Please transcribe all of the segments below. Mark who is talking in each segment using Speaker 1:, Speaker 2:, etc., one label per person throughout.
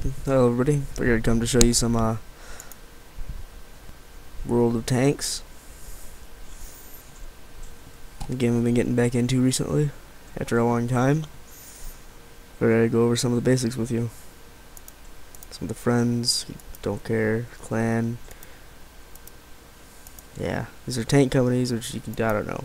Speaker 1: Hello everybody, we're going to come to show you some World of Tanks, a game I've been getting back into recently after a long time. We're going to go over some of the basics with you. Some of the friends, don't care, clan. Yeah, these are tank companies which you can, I don't know.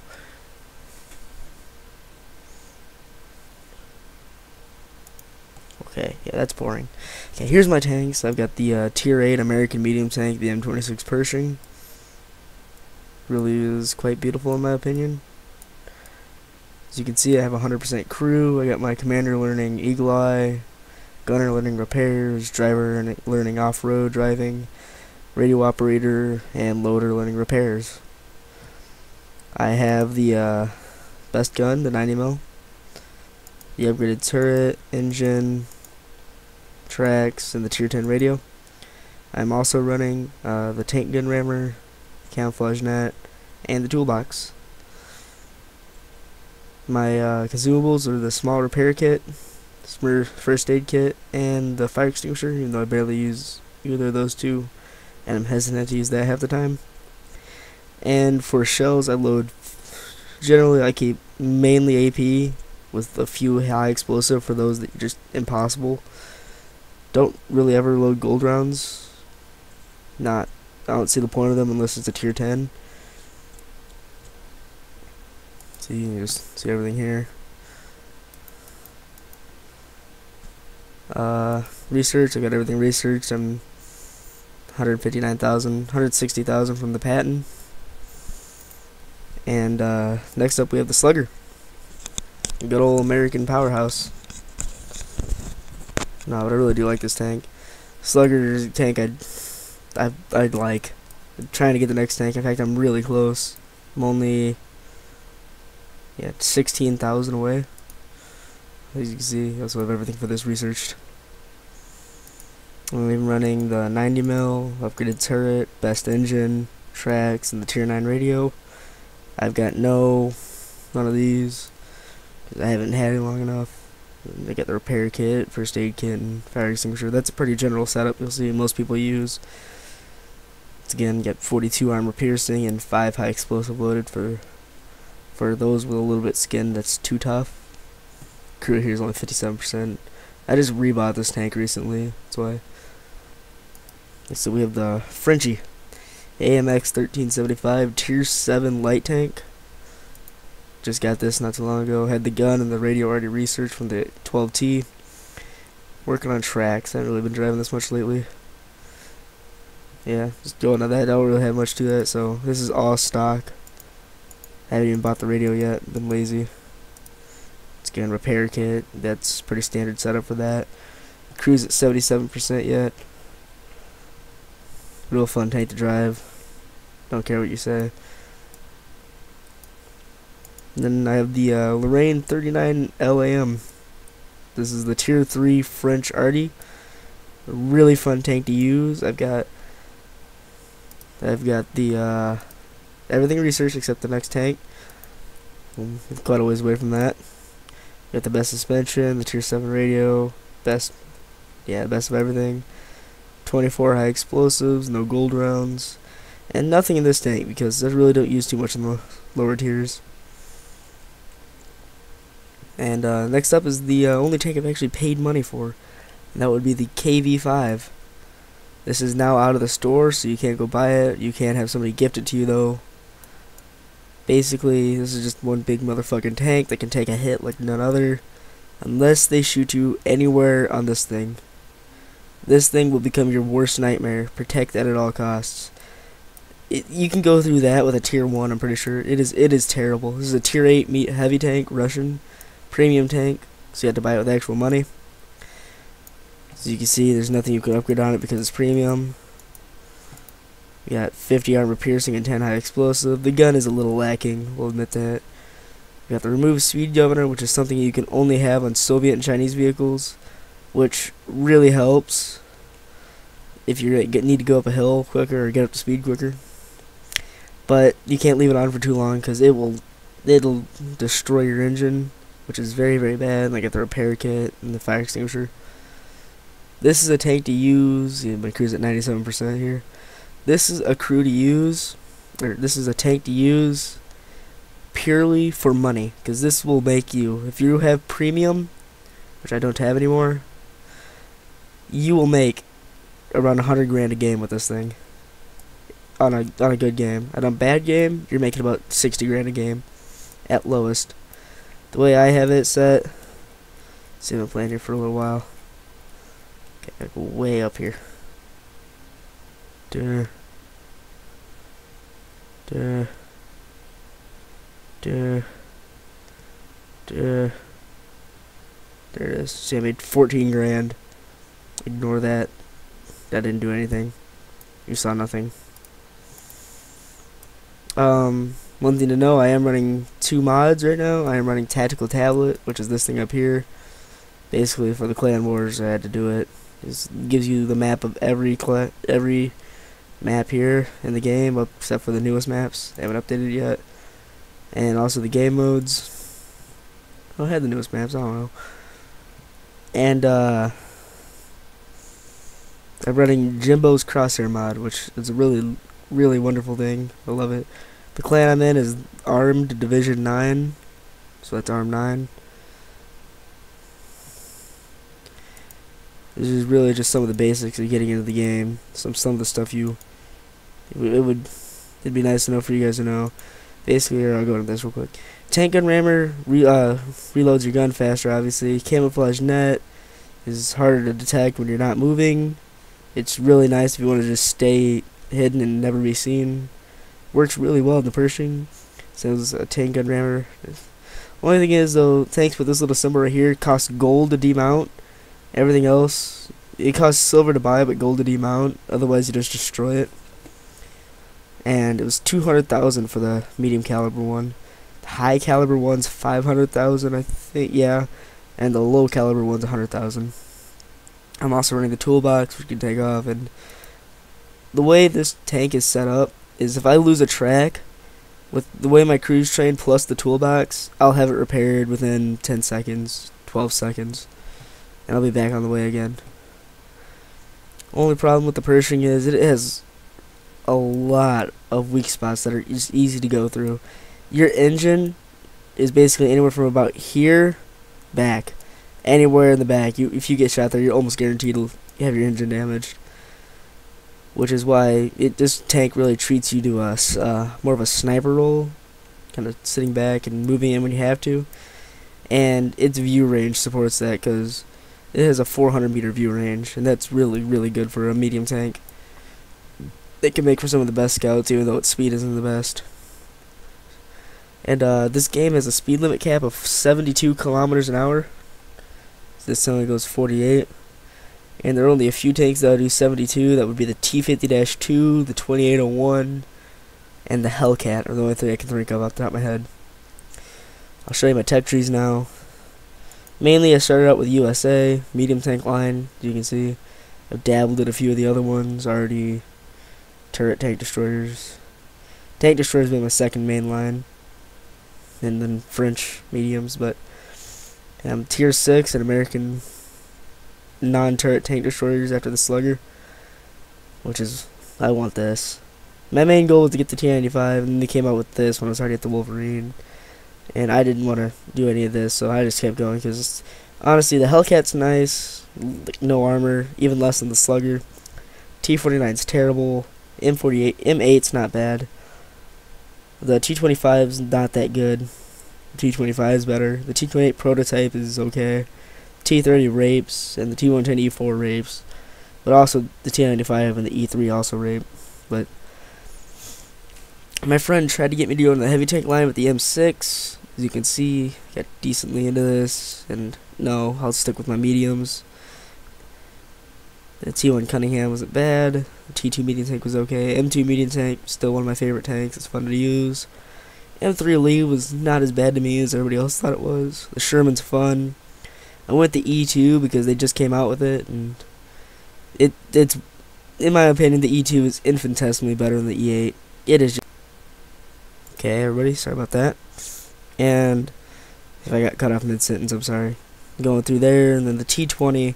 Speaker 1: Okay, yeah, that's boring. Okay, here's my tanks. I've got the Tier 8 American medium tank, the M26 Pershing. Really is quite beautiful in my opinion. As you can see, I have 100% crew. I got my commander learning Eagle Eye, gunner learning repairs, driver learning off-road driving, radio operator, and loader learning repairs. I have the best gun, the 90mm, the upgraded turret, engine, tracks, and the Tier 10 radio. I'm also running the tank gun rammer, camouflage net, and the toolbox. My consumables are the small repair kit, Smurf first aid kit, and the fire extinguisher, even though I barely use either of those two, and I'm hesitant to use that half the time. And for shells, I load, generally I keep mainly AP with a few high explosive for those that are just impossible. Don't really ever load gold rounds. I don't see the point of them unless it's a Tier 10. So you can just see everything here. Research, I got everything researched. I'm 160,000 from the patent. And next up we have the Slugger. Good old American powerhouse. No, but I really do like this tank. Slugger is a tank I'd like. I'm trying to get the next tank. In fact, I'm really close. I'm only 16,000 away. As you can see, I also have everything for this researched. I'm running the 90mm, upgraded turret, best engine, tracks, and the Tier 9 radio. I've got none of these because I haven't had it long enough. I got the repair kit, first aid kit, and fire extinguisher. That's a pretty general setup you'll see most people use. It's again, got 42 armor piercing and 5 high explosive loaded for those with a little bit skin that's too tough. Crew here is only 57%. I just rebought this tank recently, that's why. So we have the Frenchie AMX 1375 Tier 7 light tank. Just got this not too long ago. Had the gun and the radio already researched from the 12T. Working on tracks. I haven't really been driving this much lately. Yeah, just going on that. I don't really have much to that, so this is all stock. I haven't even bought the radio yet. Been lazy. It's again repair kit. That's pretty standard setup for that. Cruise at 77% yet. Real fun tank to drive. Don't care what you say. And then I have the Lorraine 39 LAM. This is the Tier 3 French Arty. A really fun tank to use. I've got the everything researched except the next tank. I'm quite a ways away from that. Got the best suspension, the Tier 7 radio, best of everything. 24 high explosives, no gold rounds, and nothing in this tank because I really don't use too much in the lower tiers. And next up is the only tank I've actually paid money for, and that would be the KV5. This is now out of the store, so you can't go buy it. You can't have somebody gift it to you, though. Basically, this is just one big motherfucking tank that can take a hit like none other, unless they shoot you anywhere on this thing. This thing will become your worst nightmare. Protect that at all costs. You can go through that with a Tier 1, I'm pretty sure. It is terrible. This is a Tier 8 heavy tank, Russian, premium tank, so you have to buy it with actual money. As you can see, there's nothing you can upgrade on it because it's premium. We got 50 armor piercing and 10 high explosive. The gun is a little lacking, we'll admit that. We got the remove speed governor, which is something you can only have on Soviet and Chinese vehicles, which really helps if you need to go up a hill quicker or get up to speed quicker. But you can't leave it on for too long because it'll destroy your engine, which is very, very bad. Like at the repair kit and the fire extinguisher. This is a tank to use. Yeah, my crew's at 97% here. This is a crew to use, or this is a tank to use purely for money, because this will make you, if you have premium, which I don't have anymore, you will make around 100 grand a game with this thing on a good game. On a bad game, you're making about 60 grand a game at lowest. The way I have it set, see, I've been playing here for a little while. Okay, I go way up here. There it is. See, I made 14 grand. Ignore that. That didn't do anything. You saw nothing. One thing to know, I am running 2 mods right now. I am running Tactical Tablet, which is this thing up here. Basically, for the Clan Wars, I had to do it. It gives you the map of every map here in the game, except for the newest maps. They haven't updated it yet. And also the game modes. I had the newest maps, I don't know. And I'm running Jimbo's Crosshair mod, which is a really, really wonderful thing. I love it. The clan I'm in is Armed Division 9, so that's Arm 9. This is really just some of the basics of getting into the game. Some of the stuff it'd be nice to know for you guys to know. Basically, here, I'll go into this real quick. Tank gun rammer reloads your gun faster, obviously. Camouflage net is harder to detect when you're not moving. It's really nice if you want to just stay hidden and never be seen. Works really well in the Pershing. Sounds a tank gun rammer. Only thing is, though, tanks with this little symbol right here cost gold to demount. Everything else, it costs silver to buy, but gold to demount. Otherwise, you just destroy it. And it was 200,000 for the medium caliber one. The high caliber one's 500,000, I think. Yeah, and the low caliber one's 100,000. I'm also running the toolbox, which you can take off. And the way this tank is set up is, if I lose a track, with the way my crew's trained plus the toolbox, I'll have it repaired within 10 seconds, 12 seconds, and I'll be back on the way again. Only problem with the Pershing is it has a lot of weak spots that are just easy to go through. Your engine is basically anywhere from about here back. Anywhere in the back. If you get shot there, you're almost guaranteed to have your engine damaged. Which is why this tank really treats you to more of a sniper role, kind of sitting back and moving in when you have to. And its view range supports that, because it has a 400-meter view range, and that's really, really good for a medium tank. It can make for some of the best scouts, even though its speed isn't the best. And this game has a speed limit cap of 72 kilometers an hour. This only goes 48. And there are only a few tanks that do 72. That would be the T-50-2, the 2801, and the Hellcat are the only three I can think of off the top of my head. I'll show you my tech trees now. Mainly I started out with USA, medium tank line, as you can see. I've dabbled in a few of the other ones already. Turret tank destroyers. Tank destroyers been my second main line. And then French mediums, but Tier 6 and American non-turret tank destroyers after the Slugger, which is, I want this. My main goal was to get the T-95, and then they came out with this when I was already at the Wolverine, and I didn't want to do any of this, so I just kept going, because honestly, the Hellcat's nice, no armor, even less than the Slugger. T-49's terrible, M8's not bad. The T-25's not that good. The T-25 is better. The T-28 prototype is okay. T-30 rapes, and the T-110E4 rapes, but also the T-95 and the E3 also rape. But my friend tried to get me to go in the heavy tank line with the M6. As you can see, got decently into this, and no, I'll stick with my mediums. The T1 Cunningham wasn't bad. The T2 medium tank was okay. M2 medium tank, still one of my favorite tanks. It's fun to use. M3 Lee was not as bad to me as everybody else thought it was. The Sherman's fun. I went the E2 because they just came out with it, and it's in my opinion, the E2 is infinitesimally better than the E8. It is just okay, everybody, sorry about that. And if I got cut off mid-sentence, I'm sorry. Going through there, and then the T20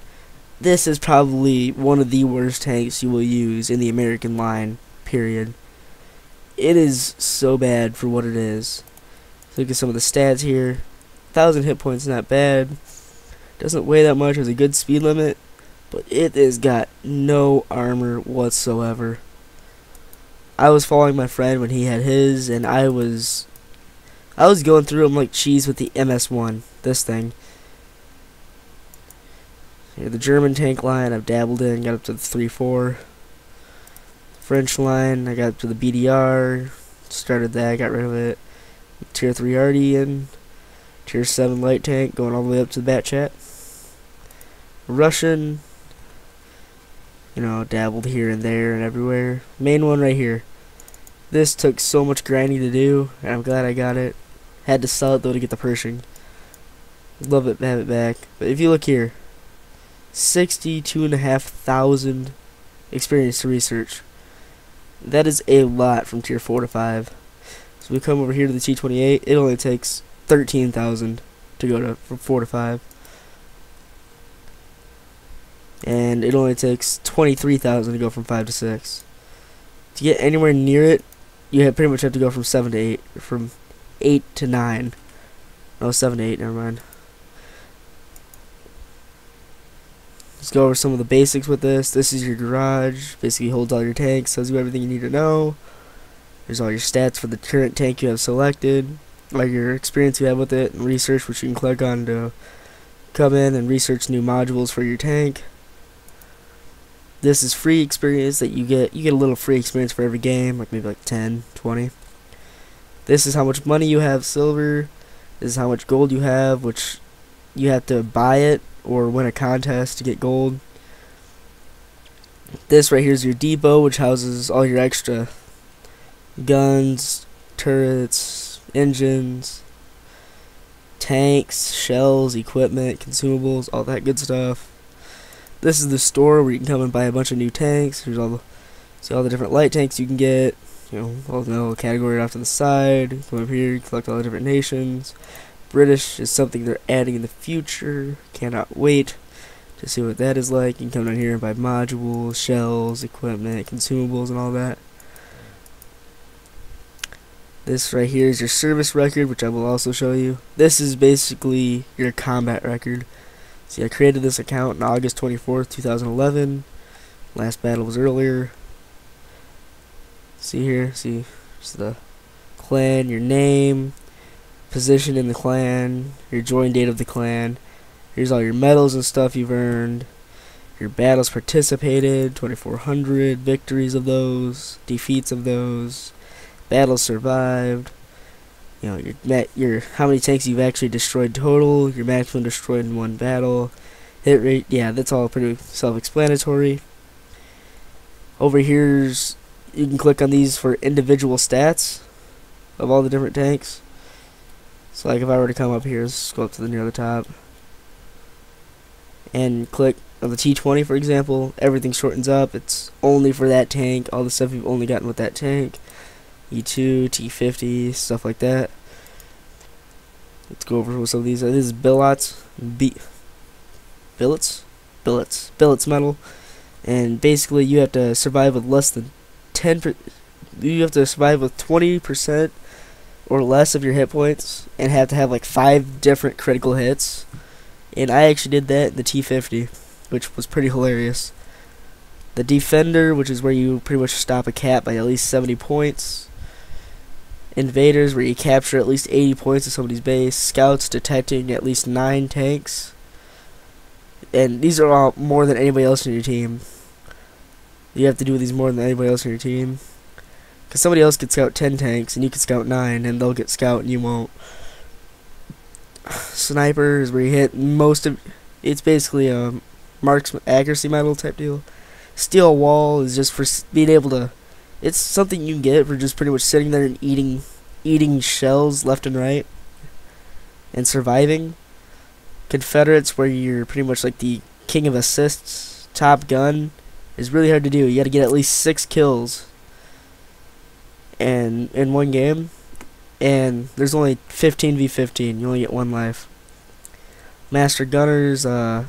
Speaker 1: this is probably one of the worst tanks you will use in the American line, period. It is so bad for what it is. Look at some of the stats here. 1,000 hit points, not bad. Doesn't weigh that much, has a good speed limit, but it has got no armor whatsoever. I was following my friend when he had his, and I was going through him like cheese with the MS-1, this thing. Here, the German tank line I've dabbled in, got up to the 3-4. French line, I got up to the BDR, started that, got rid of it. Tier 3 Ardian, Tier 7 light tank, going all the way up to the Bat Chat. Russian, you know, dabbled here and there and everywhere. Main one right here. This took so much grinding to do, and I'm glad I got it. Had to sell it though to get the Pershing. Love it, have it back. But if you look here, 62,500 experience to research. That is a lot from tier 4 to 5. So we come over here to the T28. It only takes 13,000 to go to from 4 to 5. And it only takes 23,000 to go from 5 to 6. To get anywhere near it, you pretty much have to go from 7 to 8. From 8 to 9. No, 7 to 8, never mind. Let's go over some of the basics with this. This is your garage. Basically holds all your tanks, tells you everything you need to know. There's all your stats for the current tank you have selected, like your experience you have with it, and research, which you can click on to come in and research new modules for your tank. This is free experience that you get. You get a little free experience for every game, like maybe like 10, 20. This is how much money you have, silver. This is how much gold you have, which you have to buy it or win a contest to get gold. This right here is your depot, which houses all your extra guns, turrets, engines, tanks, shells, equipment, consumables, all that good stuff. This is the store where you can come and buy a bunch of new tanks. Here's all the different light tanks you can get. You know, all the little category off to the side. Come over here, collect all the different nations. British is something they're adding in the future. Cannot wait to see what that is like. You can come down here and buy modules, shells, equipment, consumables, and all that. This right here is your service record, which I will also show you. This is basically your combat record. See, I created this account on August 24th, 2011. Last battle was earlier. See here, see, it's the clan, your name, position in the clan, your join date of the clan. Here's all your medals and stuff you've earned. Your battles participated, 2,400 victories of those, defeats of those, battles survived. You know, your how many tanks you've actually destroyed total, your maximum destroyed in one battle, hit rate. Yeah, that's all pretty self-explanatory. Over here's, you can click on these for individual stats of all the different tanks. So like if I were to come up here, let's go up to the near the top and click on the T20 for example, everything shortens up. It's only for that tank, all the stuff you've only gotten with that tank. E2, T50, stuff like that. Let's go over some of these. This is billets metal, and basically you have to survive with less than 10%. You have to survive with 20% or less of your hit points, and have to have like 5 different critical hits. And I actually did that in the T50, which was pretty hilarious. The Defender, which is where you pretty much stop a cat by at least 70 points. Invaders, where you capture at least 80 points of somebody's base. Scouts, detecting at least 9 tanks. And these are all more than anybody else in your team. You have to do these more than anybody else in your team. Because somebody else could scout 10 tanks, and you could scout 9, and they'll get scout, and you won't. Sniper is where you hit most of... It's basically a marksman accuracy medal type deal. Steel wall is just for being able to... It's something you can get for just pretty much sitting there and eating shells left and right and surviving. Confederates, where you're pretty much like the king of assists. Top Gun is really hard to do. You got to get at least 6 kills and in one game, and there's only 15v15. You only get 1 life. Master Gunners, I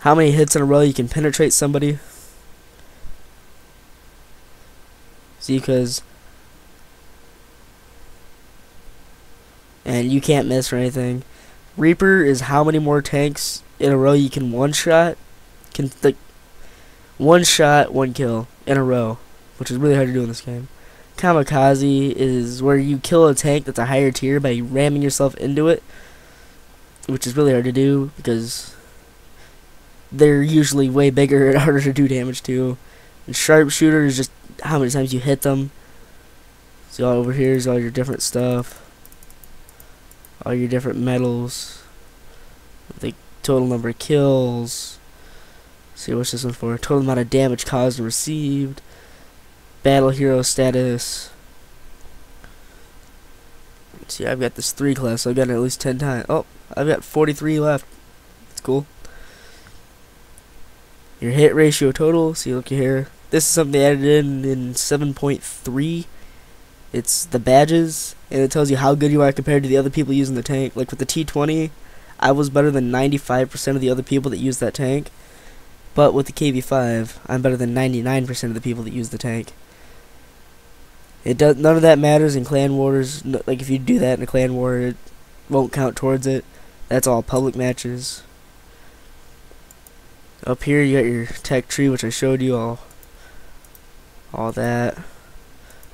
Speaker 1: how many hits in a row you can penetrate somebody. See, and you can't miss or anything. Reaper is how many more tanks in a row you can one-shot. Like, one shot, one kill in a row, which is really hard to do in this game. Kamikaze is where you kill a tank that's a higher tier by ramming yourself into it, which is really hard to do because they're usually way bigger and harder to do damage to. And Sharpshooter is just how many times you hit them. See, all over here is all your different stuff, all your different medals, the total number of kills. See, what's this one for? Total amount of damage caused and received. Battle hero status. See, I've got this 3 class, so I've got it at least 10 times. Oh, I've got 43 left. That's cool. Your hit ratio total. See, look here. This is something they added in 7.3. It's the badges, and it tells you how good you are compared to the other people using the tank. Like with the T20, I was better than 95% of the other people that used that tank. But with the KV5, I'm better than 99% of the people that use the tank. None of that matters in clan wars. Like if you do that in a clan war, it won't count towards it. That's all public matches. Up here you got your tech tree, which I showed you all that.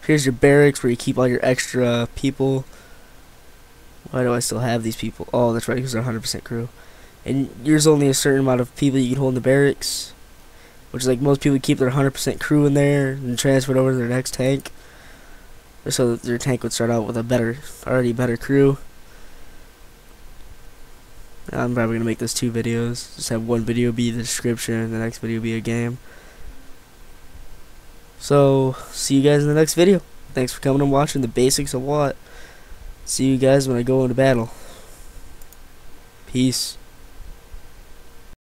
Speaker 1: Here's your barracks where you keep all your extra people. Why do I still have these people? Oh, that's right, because they're 100% crew. And there's only a certain amount of people you can hold in the barracks, which is like most people keep their 100% crew in there and transfer it over to their next tank, so that their tank would start out with a already better crew. I'm probably gonna make this 2 videos. Just have one video be the description and the next video be a game. So see you guys in the next video. Thanks for coming and watching the basics of WoT. See you guys when I go into battle. Peace.